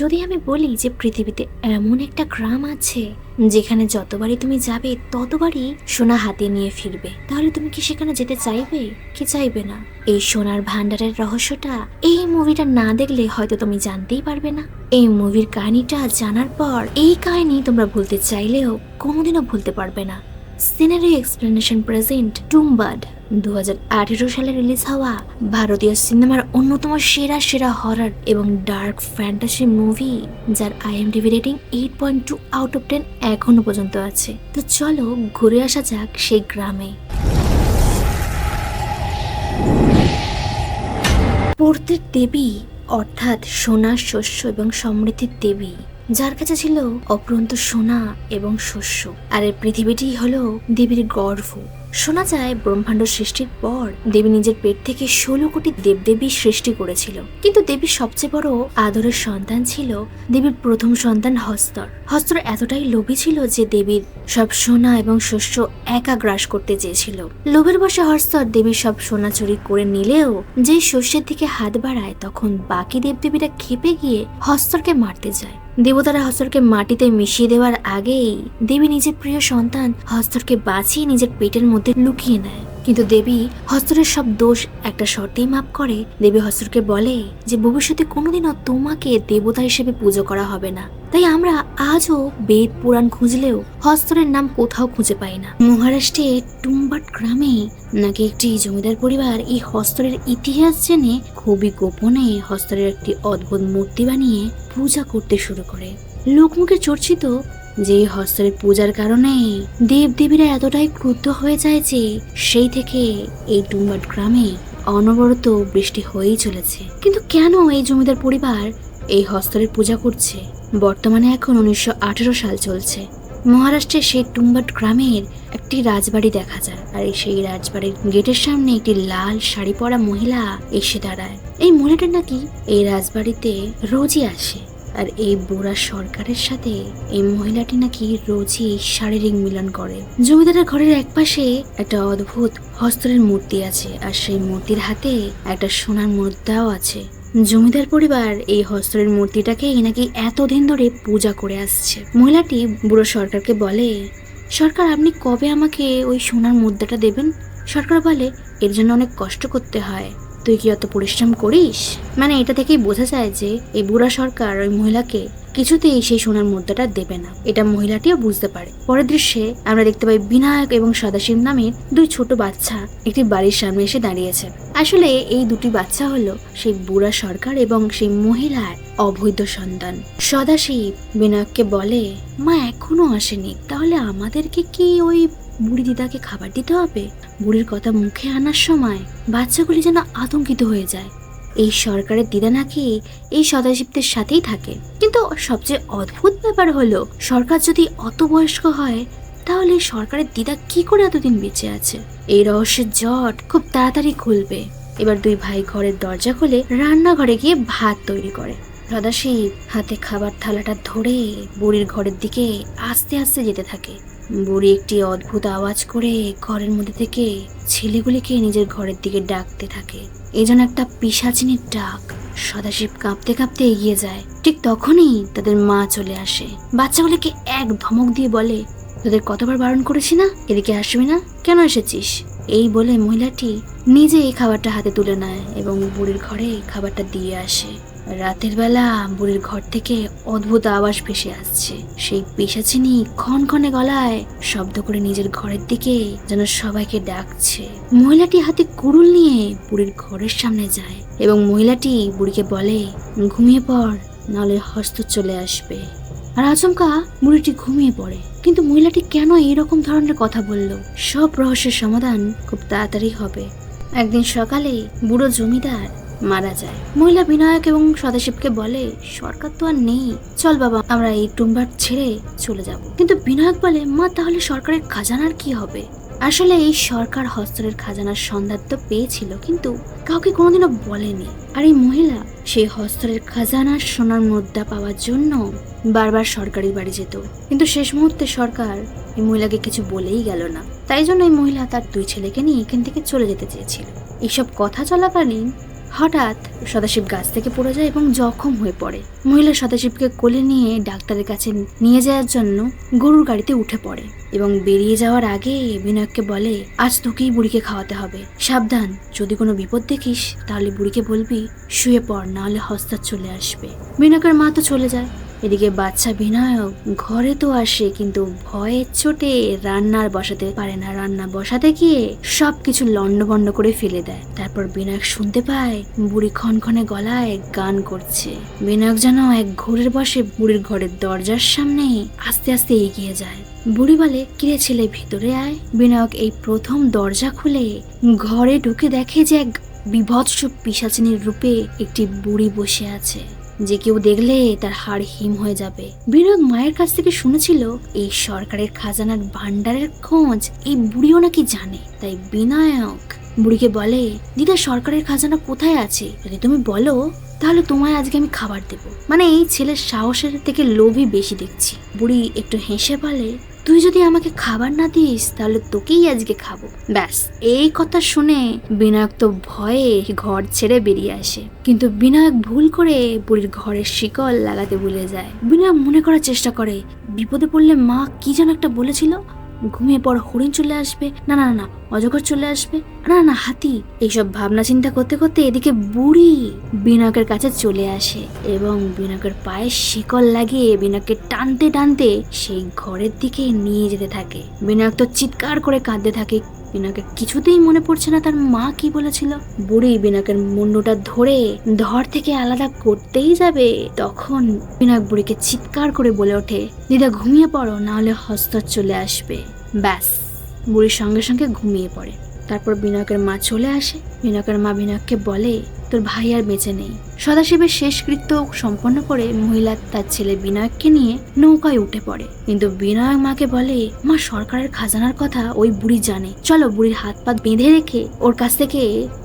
যদি আমি বলি যে পৃথিবীতে এমন একটা গ্রাম আছে যেখানে যতবারই তুমি যাবে ততবারই সোনা হাতে নিয়ে ফিরবে, তাহলে তুমি কি সেখানে যেতে চাইবে কি চাইবে না? এই সোনার ভান্ডারের রহস্যটা এই মুভিটা না দেখলে হয়তো তুমি জানতেই পারবে না। এই মুভির কাহিনীটা জানার পর এই কাহিনী তোমরা ভুলতে চাইলেও কোনোদিনও ভুলতে পারবে না। সিনারি এক্সপ্লেনেশন প্রেজেন্ট টুম্বাড 2018 সালে রিলিজ হওয়া ভারতীয় সিনেমার অন্যতম সেরা সেরা হরর এবং ডার্ক ফ্যান্টাসি মুভি, যার IMDb রেটিং 8.2 আউট অফ 10 এখনো পর্যন্ত আছে। তো চলো ঘুরে আসা যাক সেই গ্রামে। পূর্তের দেবী অর্থাৎ সোনা, শস্য এবং সমৃদ্ধির দেবী, যার কাছে ছিল অপরন্ত সোনা এবং শস্য, আর এই পৃথিবীটি হলো দেবীর গর্ভ। শোনা যায় ব্রহ্মাণ্ড সৃষ্টির পর দেবী নিজের পেট থেকে 16 কোটি দেবদেবী সৃষ্টি করেছিল, কিন্তু দেবীর সবচেয়ে বড় আদরের সন্তান ছিল দেবীর প্রথম সন্তান হস্তর। হস্তর এতটাই লোভী ছিল যে দেবীর সব সোনা এবং শস্য একা গ্রাস করতে চেয়েছিল। লোভের বশে হস্তর দেবীর সব সোনা চুরি করে নিলেও যেই শস্যের দিকে হাত বাড়ায় তখন বাকি দেবদেবীরা ক্ষেপে গিয়ে হস্তরকে মারতে যায়। দেবতারা হস্তরকে মাটিতে মিশিয়ে দেওয়ার আগেই দেবী নিজের প্রিয় সন্তান হস্তরকে বাঁচিয়ে নিজের পেটের মধ্যে লুকিয়ে নেয়। কিন্তু দেবী হস্তরের সব দোষ একটা শর্তেই মাপ করে। দেবী হস্তরকে বলে যে ভবিষ্যতে কোনোদিনও তোমাকে দেবতা হিসেবে পুজো করা হবে না। তাই আমরা আজও বেদ পুরাণ খুঁজলেও হস্তরের নাম কোথাও খুঁজে পাই না। মহারাষ্ট্রের টুম্বাড গ্রামে নাকি একটি জমিদার পরিবার এই হস্তরের ইতিহাস জেনে খুবই গোপনে হস্তরের একটি অদ্ভুত মূর্তি বানিয়ে পূজা করতে শুরু করে। লোকমুখে চর্চিত যে হস্তরের পূজার কারণে দেবদেবীরা এতটাই ক্রুদ্ধ হয়ে যায় যে সেই থেকে এই টুম্বাড গ্রামে অনবরত বৃষ্টি হয়েই চলেছে। কিন্তু কেন এই জমিদার পরিবার এই হস্তরের পূজা করছে? বর্তমানে এখন 1918 সাল চলছে। মহারাষ্ট্রের সেই টুম্বাড গ্রামের একটি রাজবাড়ি দেখা যায়, আর সেই রাজবাড়ির গেটের সামনে একটি লাল শাড়ি পরা মহিলা এসে দাঁড়ায়। এই মহিলাটা নাকি এই রাজবাড়িতে রোজই আসে, আর এই বুড়া সরকারের সাথে এই মহিলাটি নাকি রোজই শারীরিক মিলন করে। জমিদারের ঘরের একপাশে একটা অদ্ভুত হস্তরের মূর্তি আছে, আর সেই মূর্তির হাতে একটা সোনার মুদ্রাও আছে। জমিদার পরিবার এই হস্তরের মূর্তিটাকেই নাকি এতদিন ধরে পূজা করে আসছে। মহিলাটি বুড়ো সরকারকে বলে, সরকার আপনি কবে আমাকে ওই সোনার মুদ্রাটা দেবেন? সরকার বলে, এর জন্য অনেক কষ্ট করতে হয়, তুই কি অত পরিশ্রম করিস? মানে এটা থেকেই বোঝা যায় যে এই বুড়া সরকার ওই মহিলাকে কিছুতেই সেই সোনার মুদ্রাটা দেবে না। এটা মহিলাটিও বুঝতে পারে। পরের দৃশ্যে আমরা দেখতে পাই বিনায়ক এবং সদাশিব নামের দুই ছোট বাচ্চা একটি বাড়ির সামনে এসে দাঁড়িয়েছে। আসলে এই দুটি বাচ্চা হলো সেই বুড়া সরকার এবং সেই মহিলার অবৈধ সন্তান। সদাশিব বিনায়ককে বলে, মা এখনো আসেনি, তাহলে আমাদেরকে কি ওই বুড়ি দিদাকে খাবার দিতে হবে? বুড়ির কথা মুখে আনার সময় বাচ্চাগুলি যেন আতঙ্কিত হয়ে যায়। এই সরকারের দিদা নাকি এই সদাশিবদের সাথেই থাকে। কিন্তু সবচেয়ে অদ্ভুত ব্যাপার হলো, সরকার যদি অত বয়স্ক হয় তাহলে সরকারের দিদা কি করে এতদিন বেঁচে আছে? এই রহস্যের জট খুব তাড়াতাড়ি খুলবে। এবার দুই ভাই ঘরের দরজা খুলে রান্নাঘরে গিয়ে ভাত তৈরি করে। সদাশিব হাতে খাবার থালাটা ধরে বুড়ির ঘরের দিকে আস্তে আস্তে যেতে থাকে। বুড়ি একটি অদ্ভুত আওয়াজ করে ঘরের মধ্যে থেকে ছেলেগুলিকে নিজের ঘরের দিকে ডাকতে থাকে। এই যেন একটা পিশাচিনীর ডাক। সদাশিব কাঁপতে কাঁপতে এগিয়ে যায়। ঠিক তখনই তাদের মা চলে আসে। বাচ্চাগুলিকে এক ধমক দিয়ে বলে, তোদের কতবার বারণ করেছি না, এদিকে আসবি না, কেন এসেছিস? এই বলে মহিলাটি নিজে এই খাবারটা হাতে তুলে নেয় এবং বুড়ির ঘরে খাবারটা দিয়ে আসে। রাতের বেলা বুড়ির ঘর থেকে অদ্ভুত আওয়াজ ভেসে আসছে। সেই পিশাচিনী ক্ষণক্ষণে গলায় শব্দ করে নিজের ঘরের দিকে যেন সবাইকে ডাকছে। মহিলাটি হাতে কুড়ুল নিয়ে বুড়ির ঘরের সামনে যায় এবং মহিলাটি বুড়িকে বলে, ঘুমিয়ে পড়, নাহলে হস্ত চলে আসবে। আর আচমকা বুড়িটি ঘুমিয়ে পড়ে। কিন্তু মহিলাটি কেন এইরকম ধরনের কথা বলল? সব রহস্যের সমাধান খুব তাড়াতাড়ি হবে। একদিন সকালে বুড়ো জমিদার মারা যায়। মহিলা বিনায়ক এবং সদাশিবকে বলে, সরকার তো আর নেই, চল বাবা আমরা এই টুম্বাড ছেড়ে চলে যাব। কিন্তু বিনায়ক বলে, মা তাহলে সরকারের খাজানার কি হবে? আসলে এই সরকার হস্তরের খাজানার সন্ধান তো পেয়েছিল, কিন্তু কাউকে কোনোদিনও বলেনি। আর এই মহিলা সেই হস্তরের খাজানার সোনার মুদ্রা পাওয়ার জন্য বারবার সরকারি বাড়ি যেত, কিন্তু শেষ মুহূর্তে সরকার এই মহিলাকে কিছু বলেই গেল না। তাই জন্য এই মহিলা তার দুই ছেলেকে নিয়ে এখান থেকে চলে যেতে চেয়েছিল। এইসব কথা চলাকালীন হঠাৎ সদাশিব গাছ থেকে পড়ে যায় এবং জখম হয়ে পড়ে। মহিলা সদাশিবকে কোলে নিয়ে ডাক্তারের কাছে নিয়ে যাওয়ার জন্য গরুর গাড়িতে উঠে পড়ে এবং বেরিয়ে যাওয়ার আগে বিনায়ককে বলে, আজ তোকেই বুড়িকে খাওয়াতে হবে, সাবধান, যদি কোনো বিপদ দেখিস তাহলে বুড়িকে বলবি শুয়ে পড়, নাহলে হস্তার চলে আসবে। বিনায়কের মা তো চলে যায়। এদিকে বাচ্চা বিনায়ক ঘরে তো আসে, কিন্তু ভয়ের চোটে রান্নার বসাতে পারে না। রান্না বসাতে গিয়ে সবকিছু লন্ডভন্ড করে ফেলে দেয়। তারপর বিনায়ক শুনতে পায় বুড়ি ক্ষণক্ষণে গলায় গান করছে। বিনায়ক যেন এক ঘোরের বসে বুড়ির ঘরের দরজার সামনে আস্তে আস্তে এগিয়ে যায়। বুড়ি বলে, কিরে ছেলে, ভিতরে আয়। বিনায়ক এই প্রথম দরজা খুলে ঘরে ঢুকে দেখে যে এক বিভৎস পিশাচিনীর রূপে একটি বুড়ি বসে আছে, যে কেউ দেখলে তার হাড় হিম হয়ে যাবে। বিনায়ক মায়ের কাছ থেকে শুনেছিল এই সরকারের খাজানার ভান্ডারের খোঁজ এই বুড়িও নাকি জানে। তাই বিনায়ক বুড়িকে বলে, দিদা, সরকারের খাজানা কোথায় আছে? যদি তুমি বলো তাহলে তোমায় আজকে আমি খাবার দেবো। মানে এই ছেলের সাহসের থেকে লোভই বেশি দেখছি। বুড়ি একটু হেসে বলে, তুই যদি আমাকে খাবার না দিস তাহলে তোকেই আজকে খাবো। ব্যাস, এই কথা শুনে বিনায়ক তো ভয়ে ঘর ছেড়ে বেরিয়ে আসে। কিন্তু বিনায়ক ভুল করে বুড়ির ঘরের শিকল লাগাতে ভুলে যায়। বিনায়ক মনে করার চেষ্টা করে, বিপদে পড়লে মা কি যেন একটা বলেছিল, ঘুমিয়ে পর হরিণ চলে আসবে, না না না অজগর চলে আসবে, না না হাতি। এইসব ভাবনা চিন্তা করতে করতে এদিকে বুড়ি বিনায়কের কাছে চলে আসে এবং বিনায়কের পায়ে শিকল লাগিয়ে বিনায়ককে টানতে টানতে সেই ঘরের দিকে নিয়ে যেতে থাকে। বিনায়ক তো চিৎকার করে কাঁদতে থাকে। বিনায়কের কিছুতেই মনে পড়ছে না তার মা কি বলেছিল। বুড়ি বিনায়কের মুন্ডুটা ধরে ধর থেকে আলাদা করতেই যাবে, তখন বিনায়ক বুড়িকে চিৎকার করে বলে ওঠে, দিদা ঘুমিয়ে পড়ো, না হলে হস্তর চলে আসবে। ব্যাস, বুড়ির সঙ্গে সঙ্গে ঘুমিয়ে পড়ে। তারপর বিনায়কের মা চলে আসে। বিনায়কের মা বিনায়ককে বলে, তোর ভাই আর বেঁচে নেই। সদাশিবের শেষকৃত্য সম্পন্ন করে মহিলা তার ছেলে বিনায়ককে নিয়ে নৌকায় উঠে পড়ে। কিন্তু বিনায়ক মাকে বলে, মা, সরকারের খাজানার কথা ওই বুড়ি জানে, চলো বুড়ির হাত পা বেঁধে রেখে ওর কাছ থেকে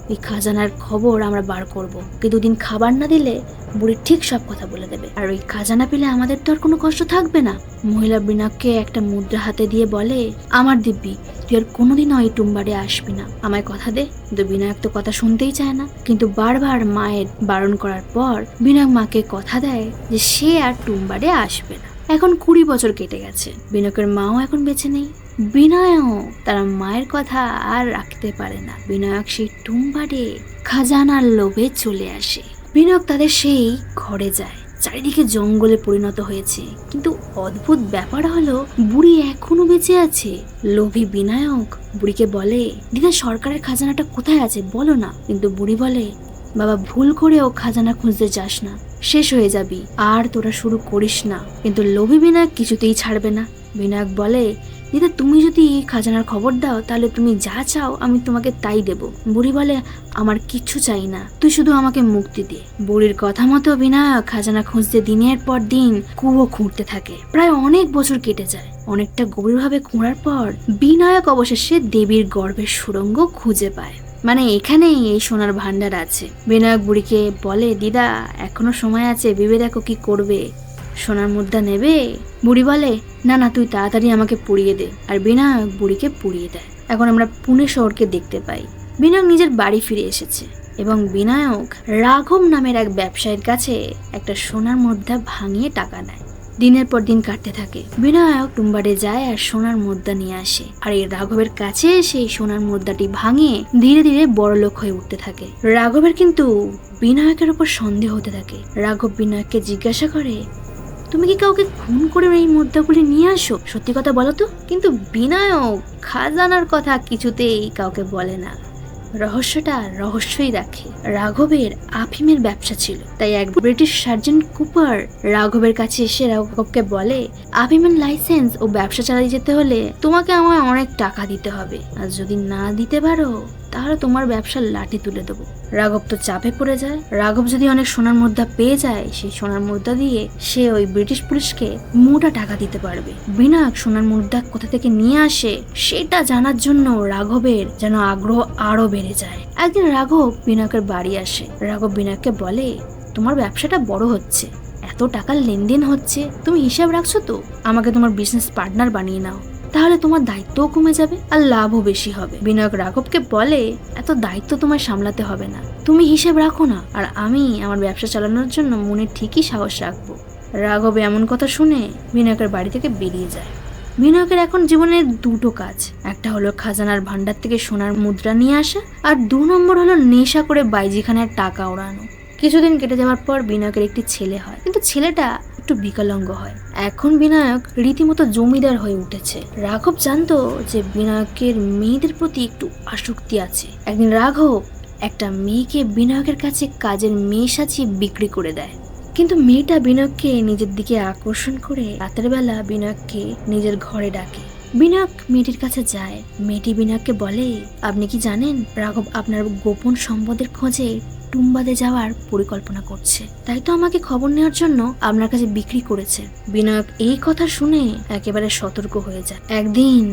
ওই খাজানার খবর আমরা বার করব। কিন্তু দুদিন খাবার না দিলে বুড়ি ঠিক সব কথা বলে দেবে, আর ওই খাজানা পেলে আমাদের তো আর কোনো কষ্ট থাকবে না। মহিলা বিনায়ককে একটা মুদ্রা হাতে দিয়ে বলে, আমার দিব্যি, তুই আর কোনোদিনও এই টুম্বারে আসবি না, আমায় কথা দে। কিন্তু বিনায়ক তো কথা শুনতেই চায় না। কিন্তু বারবার মায়ের বারণ করার পর বিনায়ক মাকে কথা দেয় যে সে আর টুম্বারে আসবে না। এখন 20 বছর কেটে গেছে। বিনায়কের মাও এখন বেঁচে নেই। বিনায়ক তার মায়ের কথা আর রাখতে পারে না। বিনায়ক সেই টুম্বারে খাজানার লোভে চলে আসে। বিনায়ক তাদের সেই ঘরে যায়। চারিদিকে জঙ্গলে পরিণত হয়েছে, কিন্তু অদ্ভুত ব্যাপার হলো বুড়ি এখনো বেঁচে আছে। লোভী বিনায়ক বুড়িকে বলে, দিদা, সরকারের খাজানাটা কোথায় আছে বলো না। কিন্তু বুড়ি বলে, বাবা, ভুল করেও খাজানা খুঁজতে যাস না, শেষ হয়ে যাবি, আর তোরা শুরু করিস না। কিন্তু লোভী বিনায়ক কিছুতেই ছাড়বে না। বিনায়ক বলে, দিদা, তুমি যদি খাজানার খবর দাও তাহলে তুমি যা চাও আমি তোমাকে তাই দেব। বুড়ি বলে, আমার কিচ্ছু চাই না, তুই শুধু আমাকে মুক্তি দে। বুড়ির কথা মতো বিনায়ক খাজানা খুঁজতে দিনের পর দিন কুয়ো খুঁড়তে থাকে। প্রায় অনেক বছর কেটে যায়। অনেকটা গভীরভাবে খোঁড়ার পর বিনায়ক অবশেষে দেবীর গর্ভের সুড়ঙ্গ খুঁজে পায়। মানে এখানেই এই সোনার ভান্ডার আছে। বিনায়ক বুড়িকে বলে, দিদা, এখনো সময় আছে, ভেবে দেখো কি করবে, সোনার মুদ্রা নেবে? বুড়ি বলে, না না, তুই তাড়াতাড়ি আমাকে পুড়িয়ে দে। আর বিনায়ক বুড়িকে পুড়িয়ে দেয়। এখন আমরা পুনে শহরকে দেখতে পাই। বিনায়ক নিজের বাড়ি ফিরে এসেছে এবং বিনায়ক রাঘব নামের এক ব্যবসায়ীর কাছে একটা সোনার মুদ্রা ভাঙিয়ে টাকা নেয়। দিনের পর দিন কাটতে থাকে। বিনায়ক টুম্বারে যায় আর সোনার মুদ্রা নিয়ে আসে, আর এই রাঘবের কাছে সেই সোনার মুদ্রাটি ভাঙিয়ে ধীরে ধীরে বড়লোক হয়ে উঠতে থাকে। রাঘবের কিন্তু বিনায়কের উপর সন্দেহ হতে থাকে। রাঘব বিনায়ককে জিজ্ঞাসা করে, তুমি কি কাউকে খুন করে এই মুদ্রাগুলি নিয়ে আসো? সত্যি কথা বলো তো। কিন্তু বিনায়ক খাজানার কথা কিছুতেই কাউকে বলে না, রহস্যটা রহস্যই রাখে। রাঘবের আফিমের ব্যবসা ছিল, তাই এক ব্রিটিশ সার্জেন্ট কুপার রাঘবের কাছে এসে রাঘবকে বলে, আফিমের লাইসেন্স ও ব্যবসা চালিয়ে যেতে হলে তোমাকে আমায় অনেক টাকা দিতে হবে, আর যদি না দিতে পারো তাহলে তোমার ব্যবসার লাঠি তুলে দেবো। রাঘব তো চাপে পড়ে যায়। রাঘব যদি অনেক সোনার মুদ্রা পেয়ে যায়, সেই সোনার মুদ্রা দিয়ে সে ওই ব্রিটিশ পুলিশকে মোটা টাকা দিতে পারবে। বিনায়ক সোনার মুদ্রা কোথা থেকে নিয়ে আসে সেটা জানার জন্য রাঘবের যেন আগ্রহ আরো বেড়ে যায়। একদিন রাঘব বিনায়কের বাড়ি আসে। রাঘব বিনায়ককে বলে, তোমার ব্যবসাটা বড় হচ্ছে, এত টাকার লেনদেন হচ্ছে, তুমি হিসাব রাখছো তো? আমাকে তোমার বিজনেস পার্টনার বানিয়ে নাও। তাহলে তোমার দায়িত্বও কমে যাবে আর লাভও বেশি হবে। বিনায়ক রাঘবকে বলে, এত দায়িত্ব তোমায় সামলাতে হবে না, তুমি হিসেব রাখো না, আর আমি আমার ব্যবসা চালানোর জন্য মনে ঠিকই সাহস রাখবো। রাঘব এমন কথা শুনে বিনায়কের বাড়ি থেকে বেরিয়ে যায়। বিনায়কের এখন জীবনের দুটো কাজ, একটা হলো খাজানার ভান্ডার থেকে সোনার মুদ্রা নিয়ে আসা, আর 2 নম্বর হলো নেশা করে বাইজিখানের টাকা ওড়ানো। কিছুদিন কেটে যাওয়ার পর বিনায়কের একটি ছেলে হয়, কিন্তু ছেলেটা একটু বিকলাঙ্গ হয়। এখন বিনায়ক রীতিমতো জমিদার হয়ে উঠেছে। রাঘব জানতো যে বিনায়কের মেয়েদের প্রতি একটু আসক্তি আছে। একদিন রাঘব একটা মেয়েকে বিনায়কের কাছে কাজের মেয়ে সাজিয়ে বিক্রি করে দেয়, কিন্তু মেয়েটা বিনায়ককে নিজের দিকে আকর্ষণ করে রাতের বেলা বিনায়ককে নিজের ঘরে ডাকে। বিনায়ক মেয়েটির কাছে যায়। মেয়েটি বিনায়ককে বলে, আপনি কি জানেন রাঘব আপনার গোপন সম্পদের খোঁজে টুম্বাদে যাওয়ার পরিকল্পনা করছে, তাই তো আমাকে খবর নেওয়ার জন্য আপনার কাছে বিক্রি করেছে। বিনায়ক এই কথা শুনে একেবারে সতর্ক হয়ে যায়। একদিন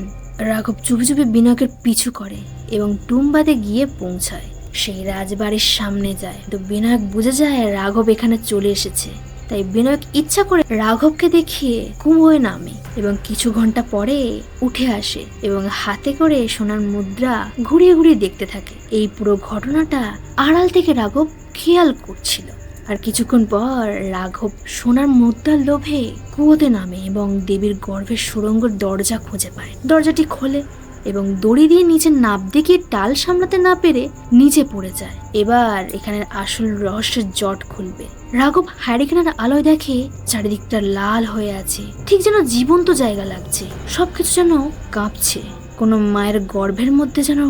রাঘব চুপি চুপি বিনায়কের পিছু করে এবং টুম্বাদে গিয়ে পৌঁছায়। সেই রাজবাড়ির সামনে যায়, তো বিনায়ক বুঝে যায় রাঘব এখানে চলে এসেছে। তাই বিনায়ক ইচ্ছা করে রাঘবকে দেখিয়ে কুয়োয় নামে এবং কিছু ঘন্টা পরে উঠে আসে এবং হাতে করে সোনার মুদ্রা ঘুরিয়ে ঘুরিয়ে দেখতে থাকে। এই পুরো ঘটনাটা আড়াল থেকে রাঘব খেয়াল করছিল। আর কিছুক্ষণ পর রাঘব সোনার মুদ্রার লোভে কুয়োতে নামে এবং দেবীর গর্ভের সুড়ঙ্গের দরজা খুঁজে পায়। দরজাটি খোলে এবং দড়ি দিয়ে নিচে নাবতে গিয়ে টাল সামলাতে না পেরে নিচে পড়ে যায়। এবার এখানে আসল রহস্যের জট খুলবে। রাঘব হ্যারিকেনের আলোয় দেখে চারিদিকটা লাল হয়ে আছে, ঠিক যেন জীবন্ত জায়গা লাগছে, সবকিছু যেন কাঁপছে। কোনো মায়ের গর্ভের মধ্যে যেন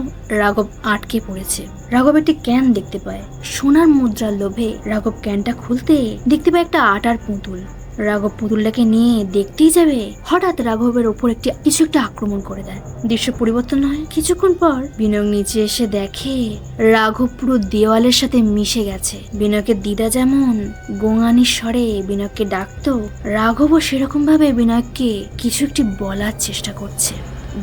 রাঘব আটকে পড়েছে। রাঘব একটি ক্যান দেখতে পায়। সোনার মুদ্রার লোভে রাঘব ক্যানটা খুলতে দেখতে পায় একটা আটার পুতুল। রাঘব পুতুলটাকে নিয়ে দেখতেই যাবে, হঠাৎ রাঘবের ওপর কিছু একটা আক্রমণ করে দেয়। দৃশ্য পরিবর্তন হয়। কিছুক্ষণ পর বিনায়ক নিচে এসে দেখে রাঘব পুরো দেওয়ালের সাথে মিশে গেছে। বিনায়কের দিদা যেমন গোঙানির স্বরে বিনায়ককে ডাকতো, রাঘবও সেরকম ভাবে বিনায়ককে কিছু একটি বলার চেষ্টা করছে।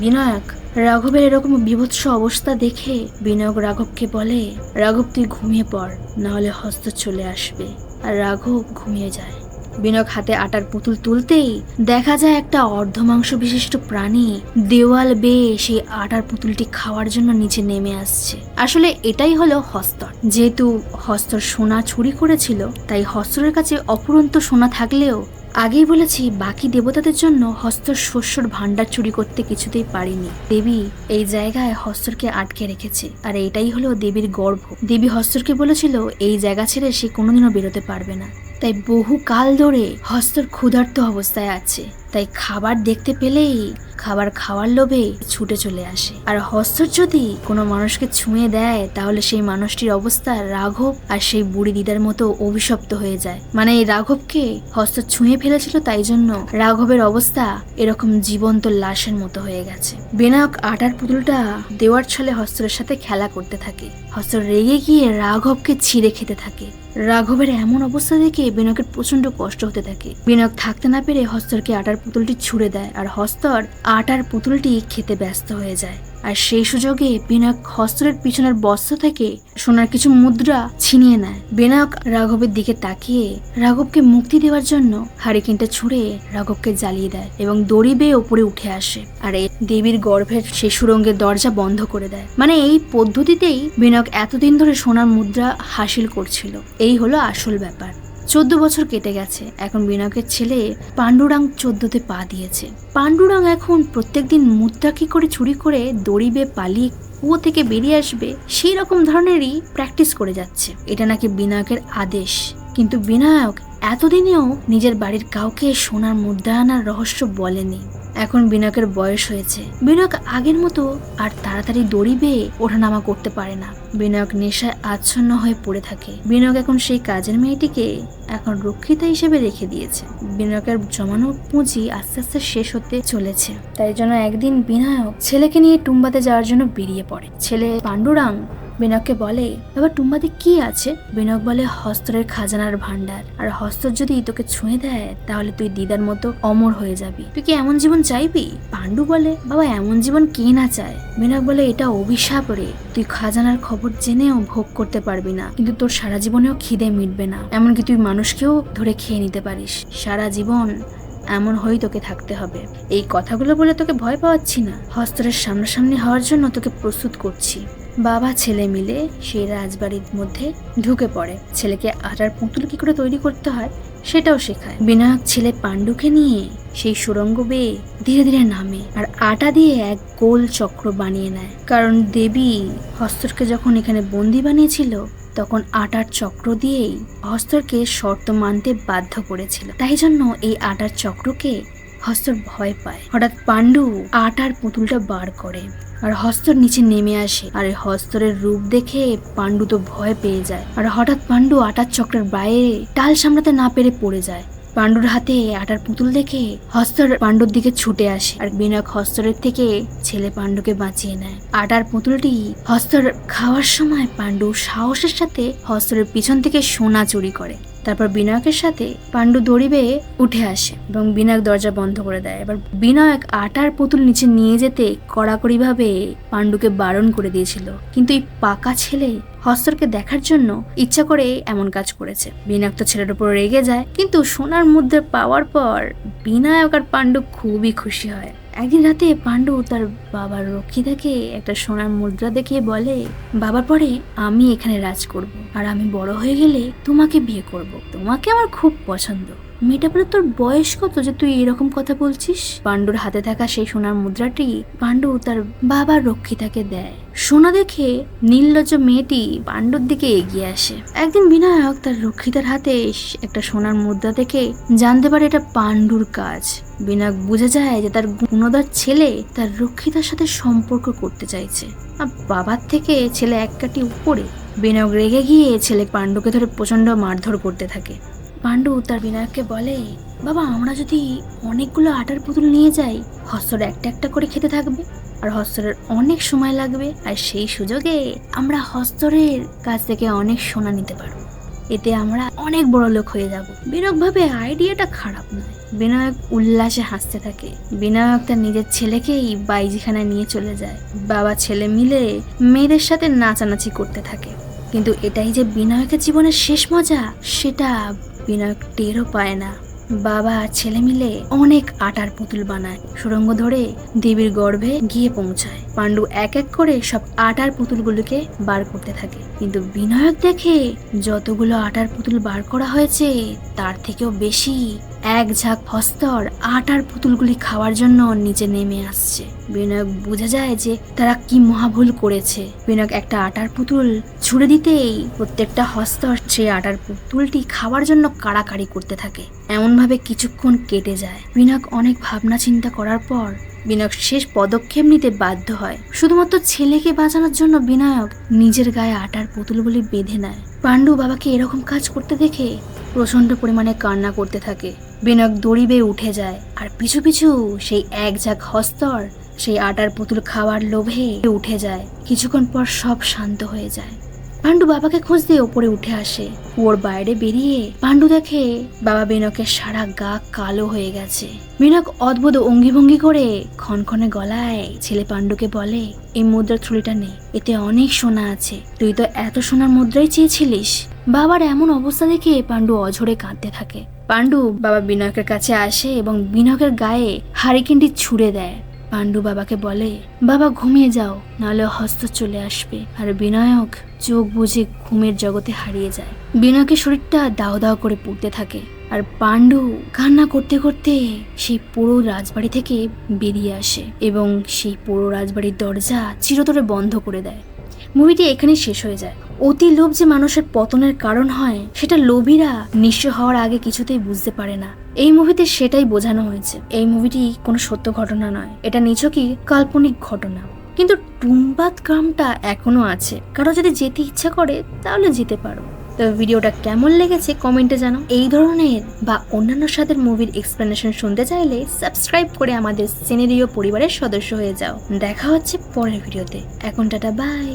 বিনায়ক রাঘবের এরকম বিভৎস অবস্থা দেখে বিনায়ক রাঘবকে বলে, রাঘব তুই ঘুমিয়ে পড়, নাহলে হস্ত চলে আসবে। আর রাঘব ঘুমিয়ে যায়। বিনায়ক হাতে আটার পুতুল তুলতেই দেখা যায় একটা অর্ধমাংস বিশিষ্ট প্রাণী দেওয়াল বেয়ে সেই আটার পুতুলটি খাওয়ার জন্য নিচে নেমে আসছে। আসলে এটাই হলো হস্তর। যেহেতু হস্তর সোনা চুরি করেছিল, তাই হস্তরের কাছে অপুরন্ত সোনা থাকলেও আগেই বলেছি বাকি দেবতাদের জন্য হস্তর শস্যর ভান্ডার চুরি করতে কিছুতেই পারেনি। দেবী এই জায়গায় হস্তরকে আটকে রেখেছে, আর এটাই হলো দেবীর গর্ভ। দেবী হস্তরকে বলেছিল এই জায়গা ছেড়ে সে কোনোদিনও বেরোতে পারবে না। তাই বহু কাল ধরে হস্তর ক্ষুধার্ত অবস্থায় আছে, তাই খাবার দেখতে পেলেই খাবার খাওয়ার লোভে ছুটে চলে আসে। আর হস্তর যদি কোনো মানুষকে ছুঁয়ে দেয়, তাহলে সেই মানুষটির অবস্থা রাঘব আর সেই বুড়ি দিদার মতো অভিশপ্ত হয়ে যায়। মানে এই রাঘবকে হস্তর ছুঁয়ে ফেলেছিল, তাই জন্য রাঘবের অবস্থা এরকম জীবন্ত লাশের মতো হয়ে গেছে। বিনায়ক আটার পুতুলটা দেওয়ার ছলে হস্তরের সাথে খেলা করতে থাকে। হস্তর রেগে গিয়ে রাঘবকে ছিঁড়ে খেতে থাকে। রাঘবের এমন অবস্থা দেখে বিনায়কের প্রচন্ড কষ্ট হতে থাকে। বিনায়ক থাকতে না পেরে হস্তরকে আটার পুতুলটি ছুঁড়ে দেয়, আর হস্তর আটার পুতুলটি খেতে ব্যস্ত হয়ে যায়। আর সেই সুযোগে বিনায়ক হস্তরের পিছনের বস্ত্র থেকে সোনার কিছু মুদ্রা ছিনিয়ে নেয়। বিনায়ক রাঘবের দিকে তাকিয়ে রাঘবকে মুক্তি দেওয়ার জন্য হারিকেনটা ছুঁড়ে রাঘবকে জ্বালিয়ে দেয় এবং দড়ি বেয়ে ওপরে উঠে আসে। আর এই দেবীর গর্ভের সেই সুড়ঙ্গের দরজা বন্ধ করে দেয়। মানে এই পদ্ধতিতেই বিনায়ক এতদিন ধরে সোনার মুদ্রা হাসিল করছিল। এই হলো আসল ব্যাপার। 14 বছর কেটে গেছে। এখন বিনায়কের ছেলে পাণ্ডুরাং 14তে পা দিয়েছে। পাণ্ডুরাং এখন প্রত্যেকদিন মুদ্রা কি করে চুরি করে দড়ি বেয়ে পালিয়ে কুয়ো থেকে বেরিয়ে আসবে সেই রকম ধরনেরই প্র্যাকটিস করে যাচ্ছে। এটা নাকি বিনায়কের আদেশ। কিন্তু বিনায়ক এতদিনেও নিজের বাড়ির কাউকে সোনার মুদ্রা আনার রহস্য বলেনি। এখন বিনায়কের বয়স হয়েছে। বিনায়ক আগের মতো আর তাড়াতাড়ি দড়ি বেয়ে ওঠানামা করতে পারে না। বিনায়ক নেশায় আচ্ছন্ন হয়ে পড়ে থাকে। বিনায়ক এখন সেই কাজের মেয়েটিকে এখন রক্ষিতা হিসেবে রেখে দিয়েছে। বিনায়কের জমানো পুঁজি আস্তে আস্তে শেষ হতে চলেছে। তাই জন্য একদিন বিনায়ক ছেলেকে নিয়ে টুম্বাতে যাওয়ার জন্য বেরিয়ে পড়ে। ছেলে পাণ্ডুরাং বিনায়ককে বলে, বাবা টুম্বাতে কি আছে? বিনায়ক বলে, হস্তরের খাজানার ভান্ডার। আর হস্তর যদি তোকে ছুঁয়ে দেয়, তাহলে তুই দিদার মতো অমর হয়ে যাবি। তুই কি এমন জীবন চাইবি? পাণ্ডু বলে, বাবা এমন জীবন কে না চায়। বিনায়ক বলে, এটা অভিশাপ রে। তুই খাজানার খবর জেনেও ভোগ করতে পারবি না, কিন্তু তোর সারা জীবনেও খিদে মিটবে না। এমনকি তুই মানুষকেও ধরে খেয়ে নিতে পারিস। সারা জীবন এমন হয়েই তোকে থাকতে হবে। এই কথাগুলো বলে তোকে ভয় পাওয়াচ্ছি না, হস্তরের সামনাসামনি হওয়ার জন্য তোকে প্রস্তুত করছি। বাবা ছেলে মিলে সেই রাজবাড়ির মধ্যে ঢুকে পড়ে। ছেলেকে আটার পুতুল কি করে তৈরি করতে হয় সেটাও শেখায়। বিনায়ক ছেলে পাণ্ডুকে নিয়ে সেই সুড়ঙ্গ বেয়ে ধীরে ধীরে নামে আর আটা দিয়ে এক গোল চক্র বানিয়ে নেয়। কারণ দেবী হস্তরকে যখন এখানে বন্দি বানিয়েছিল তখন আটার চক্র দিয়েই হস্তরকে শর্ত মানতে বাধ্য করেছিল। তাই জন্য এই আটার চক্রকে হস্তর ভয় পায়। হঠাৎ পাণ্ডু আটার পুতুলটা বার করে আর হস্তর নিচে নেমে আসে। আর এই হস্তরের রূপ দেখে পাণ্ডু তো ভয় পেয়ে যায়। আর হঠাৎ পাণ্ডু আটার চক্রের বাইরে টাল সামলাতে না পেরে পড়ে যায়। পাণ্ডুর হাতে আটার পুতুল দেখে হস্তর পাণ্ডুর দিকে ছুটে আসে আর বিনায়ক হস্তরের থেকে ছেলে পাণ্ডুকে বাঁচিয়ে নেয়। আটার পুতুলটি হস্তর খাওয়ার সময় পাণ্ডু সাহসের সাথে হস্তরের পিছন থেকে সোনা চুরি করে। তারপর বিনায়কের সাথে পাণ্ডু দড়ি বেয়ে উঠে আসে এবং বিনায়ক দরজা বন্ধ করে দেয়। এবার বিনায়ক আটার পুতুল নিচে নিয়ে যেতে কড়াকড়ি ভাবে পাণ্ডুকে বারণ করে দিয়েছিল, কিন্তু এই পাকা ছেলে হস্তরকে দেখার জন্য ইচ্ছা করে এমন কাজ করেছে। বিনায়ক তো ছেলের উপর রেগে যায়, কিন্তু সোনার মুদ্রা পাওয়ার পর বিনায়ক আর পাণ্ডু খুবই খুশি হয়। একদিন রাতে পাণ্ডু তার বাবার রক্ষিতাকে একটা সোনার মুদ্রা দেখিয়ে বলে, বাবার পরে আমি এখানে রাজ করব আর আমি বড় হয়ে গেলে তোমাকে বিয়ে করব। তোমাকে আমার খুব পছন্দ। মেয়েটা বলে, তোর বয়স কত যে তুই এরকম কথা বলছিস? পাণ্ডুর হাতে থাকা সেই সোনার মুদ্রাটি পাণ্ডু তার বাবার রক্ষিতাকে দেয়। সোনা দেখে নির্লজ্জ মেয়েটি পাণ্ডুর দিকে এগিয়ে আসে। একদিন বিনায়ক তার রক্ষিতার হাতে একটা সোনার মুদ্রা দেখে জানতে পারে এটা পাণ্ডুর কাজ। বিনায়ক বুঝে যায় যে তার গুণধর ছেলে তার রক্ষিতার সাথে সম্পর্ক করতে চাইছে। আর বাবার থেকে ছেলে এক কাঠি উপরে। বিনায়ক রেগে গিয়ে ছেলে পাণ্ডুকে ধরে প্রচন্ড মারধর করতে থাকে। পাণ্ডু তার বিনায়ককে বলে, বাবা আমরা যদি অনেকগুলো আটার পুতুল নিয়ে যাই, হস্তর একটা একটা করে খেতে থাকবে আর হস্তরের অনেক সময় লাগবে, আর সেই সুযোগে আমরা হস্তরের কাছ থেকে অনেক সোনা নিতে পারবো। এতে আমরা অনেক বড় লোক হয়ে যাব। বিনায়ক ভাবে আইডিয়াটা খারাপ নয়। বিনায়ক উল্লাসে হাসতে থাকে। বিনায়ক তার নিজের ছেলেকেই বাইজিখানায় নিয়ে চলে যায়। বাবা ছেলে মিলে মেয়েদের সাথে নাচানাচি করতে থাকে। কিন্তু এটাই যে বিনায়কের জীবনের শেষ মজা সেটা বিনায়ক টেরও পায় না। বাবা আর ছেলে মিলে অনেক আটার পুতুল বানায়, সুড়ঙ্গ ধরে দেবীর গর্ভে গিয়ে পৌঁছায়। পাণ্ডু এক এক করে সব আটার পুতুলগুলোকে বার করতে থাকে, কিন্তু বিনায়ক দেখে যতগুলো আটার পুতুল বার করা হয়েছে তার থেকেও বেশি এক ঝাঁক হস্তর আটার পুতুলগুলি খাওয়ার জন্য নিচে নেমে আসছে। বিনায়ক বুঝে যায় যে তারা কি মহাভুল করেছে। বিনায়ক একটা আটার পুতুল ছুড়ে দিতেই প্রত্যেকটা হস্তর সেই আটার পুতুলটি খাওয়ার জন্য কাড়াকাড়ি করতে থাকে। এমন ভাবে কিছুক্ষণ কেটে যায়। বিনায়ক অনেক ভাবনা চিন্তা করার পর বিনায়ক শেষ পদক্ষেপ নিতে বাধ্য হয়। শুধুমাত্র ছেলেকে বাঁচানোর জন্য বিনায়ক নিজের গায়ে আটার পুতুলগুলি বেঁধে নেয়। পাণ্ডু বাবাকে এরকম কাজ করতে দেখে প্রচন্ড পরিমাণে কান্না করতে থাকে। বিনায়ক দড়ি বেয়ে উঠে যায় আর পিছু পিছু সেই এক ঝাঁক হস্তর সেই আটার পুতুল খাওয়ার লোভে উঠে যায়। কিছুক্ষণ পর সব শান্ত হয়ে যায়। পাণ্ডু বাবাকে খুঁজতে ওপরে উঠে আসে। কুয়োর বাইরে বেরিয়ে পাণ্ডু দেখে বাবা বিনায়কের সারা গা কালো হয়ে গেছে। বিনায়ক অদ্ভুত অঙ্গিভঙ্গি করে ক্ষণক্ষণে গলায় ছেলে পাণ্ডুকে বলে, এই মুদ্রার থলিটা নে, এতে অনেক সোনা আছে। তুই তো এত সোনার মুদ্রাই চেয়েছিলিস। বাবার এমন অবস্থা দেখে পাণ্ডু অঝরে কাঁদতে থাকে। পাণ্ডু বাবা বিনায়কের কাছে আসে এবং বিনায়কের গায়ে হারিকেনটি ছুঁড়ে দেয়। পাণ্ডু বাবাকে বলে, বাবা ঘুমিয়ে যাও, নাহলে হস্ত চলে আসবে। আর বিনায়ক চোখ বুজে ঘুমের জগতে হারিয়ে যায়। বিনায়কের শরীরটা দাও দাও করে পুড়তে থাকে আর পাণ্ডু কান্না করতে করতে সেই পুরো রাজবাড়ি থেকে বেরিয়ে আসে এবং সেই পুরো রাজবাড়ির দরজা চিরতরে বন্ধ করে দেয়। মুভিটি এখানেই শেষ হয়ে যায়। অতি লোভ যে মানুষের পতনের কারণ হয় সেটা লোভীরা নিঃস্ব হওয়ার আগে কিছুতেই বুঝতে পারে না। এই মুভিতে সেটাই বোঝানো হয়েছে। এই মুভিটি কোনো সত্য ঘটনা নয়, এটা নিছকই কাল্পনিক ঘটনা। কিন্তু টুম্বাদ গ্রামটা এখনো আছে, কারো যদি যেতে ইচ্ছা করে তাহলে যেতে পারো। তো ভিডিওটা কেমন লেগেছে কমেন্টে জানাও। এই ধরনের বা অন্যান্য স্বাদের মুভির এক্সপ্লেনেশন শুনতে চাইলে সাবস্ক্রাইব করে আমাদের সিনেরিও পরিবারের সদস্য হয়ে যাও। দেখা হচ্ছে পরের ভিডিওতে। এখন টাটা, বাই।